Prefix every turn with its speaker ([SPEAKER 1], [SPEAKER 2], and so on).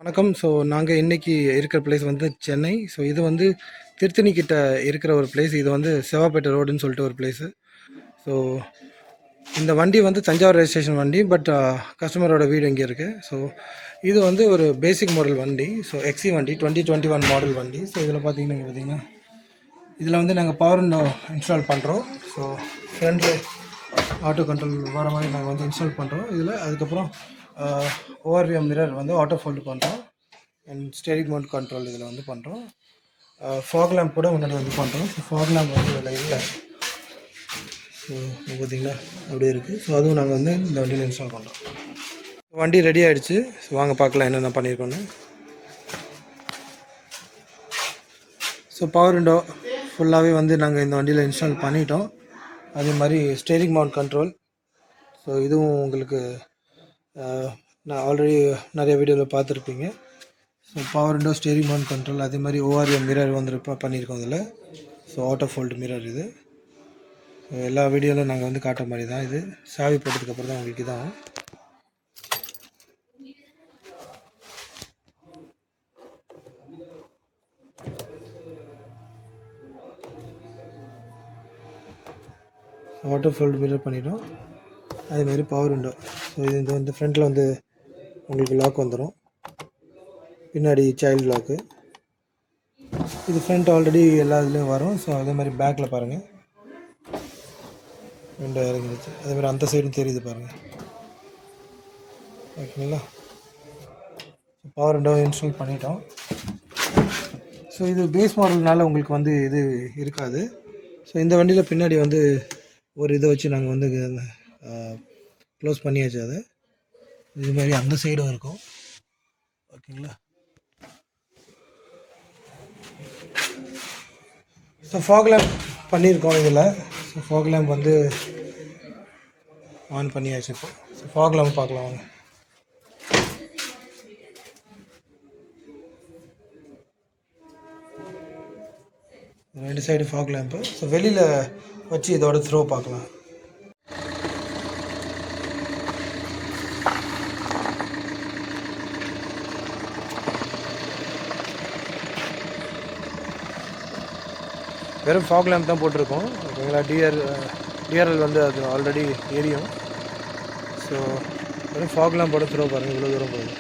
[SPEAKER 1] வணக்கம். ஸோ நாங்கள் இன்றைக்கி இருக்கிற பிளேஸ் வந்து சென்னை. ஸோ இது வந்து திருத்தணி கிட்ட இருக்கிற ஒரு பிளேஸ். இது வந்து செவ்வாப்பேட்டை ரோடுன்னு சொல்லிட்டு ஒரு பிளேஸு. ஸோ இந்த வண்டி வந்து தஞ்சாவூர் ரெஜிஸ்ட்ரேஷன் வண்டி, பட் கஸ்டமரோட வீடு இங்கே இருக்குது. ஸோ இது வந்து ஒரு பேசிக் மாடல் வண்டி. ஸோ எக்ஸி வண்டி 2021 மாடல் வண்டி. ஸோ இதில் பார்த்தீங்கன்னா இதில் வந்து நாங்கள் பவர் விண்டோ இன்ஸ்டால் பண்ணுறோம். ஸோ ஃப்ரண்டில் ஆட்டோ கண்ட்ரோல் வர மாதிரி நாங்கள் வந்து இன்ஸ்டால் பண்ணுறோம் இதில். அதுக்கப்புறம் ஓஆர்விஎம் மிரர் வந்து ஆட்டோ ஃபோல்டு பண்ணுறோம். அண்ட் ஸ்டேரிங் மவுண்ட் கண்ட்ரோல் இதில் வந்து பண்ணுறோம். ஃபாக் லேம்ப் கூட முன்னாடி வந்து பண்ணுறோம். ஸோ ஃபாக் லேம்ப் வந்து இதில் இல்லை. ஸோ பார்த்திங்கன்னா அப்படியே இருக்குது. ஸோ அதுவும் நாங்கள் வந்து இந்த வண்டியில் இன்ஸ்டால் பண்ணுறோம். வண்டி ரெடி ஆகிடுச்சு. ஸோ வாங்க பார்க்கலாம் என்னென்ன பண்ணியிருக்கோன்னு. ஸோ பவர் விண்டோ ஃபுல்லாகவே வந்து நாங்கள் இந்த வண்டியில் இன்ஸ்டால் பண்ணிட்டோம். அதே மாதிரி ஸ்டேரிங் மவுண்ட் கண்ட்ரோல். ஸோ இதுவும் உங்களுக்கு நான் ஆல்ரெடி நிறைய வீடியோவில் பார்த்துருப்பீங்க. So power window, steering mount control, அதே மாதிரி ஓஆர்எம் மிரர் வந்து பண்ணியிருக்கோம் இதில். ஸோ ஆட்டோ ஃபோல்டு மிரர் இது. எல்லா வீடியோவில் நாங்கள் வந்து காட்டுற மாதிரி தான் இது. சாவி போட்டதுக்கப்புறம் தான் உங்களுக்கு இதான் ஆட்டோ ஃபோல்டு மிரர் பண்ணிட்டோம். அதேமாதிரி பவர் விண்டோ. ஸோ இது இந்த வந்து ஃப்ரண்ட்டில் வந்து உங்களுக்கு லாக் வந்துடும், பின்னாடி சைல்டு லாக்கு. இது ஃப்ரண்ட் ஆல்ரெடி எல்லா இதுலேயும் வரும். ஸோ அதே மாதிரி பேக்கில் பாருங்கள் விண்டோ இறங்கிடுச்சு. அதேமாதிரி அந்த சைடும் தெரியுது பாருங்கள். ஓகேங்களா? பவர் விண்டோ இன்ஸ்டால் பண்ணிட்டோம். ஸோ இது பேஸ் மாடல்னால உங்களுக்கு வந்து இது இருக்காது. ஸோ இந்த வண்டியில் பின்னாடி வந்து ஒரு இதை வச்சு நாங்கள் வந்து க்ளோஸ் பண்ணியாச்சு. அதை இதுமாதிரி அந்த சைடும் இருக்கும். ஓகேங்களா? ஸோ ஃபாக் லேம்ப் பண்ணியிருக்கோம் இதில். ஸோ ஃபாக் லேம்ப் வந்து ஆன் பண்ணியாச்சு. இப்போ ஸோ ஃபாக் லேம்ப் பார்க்கலாம் வாங்க. ரெண்டு சைடு ஃபாக் லேம்ப்பு. ஸோ வெளியில் வச்சு இதோட த்ரோ பார்க்கலாம். வெறும் ஃபாக் லேம்ப் தான் போட்டிருக்கோம். ஓகேங்களா? டிஆர்எல் வந்து அது ஆல்ரெடி எரியும். ஸோ வெறும் ஃபாக் லேம்போட த்ரோ பாருங்கள், இவ்வளோ தூரம் போகுது.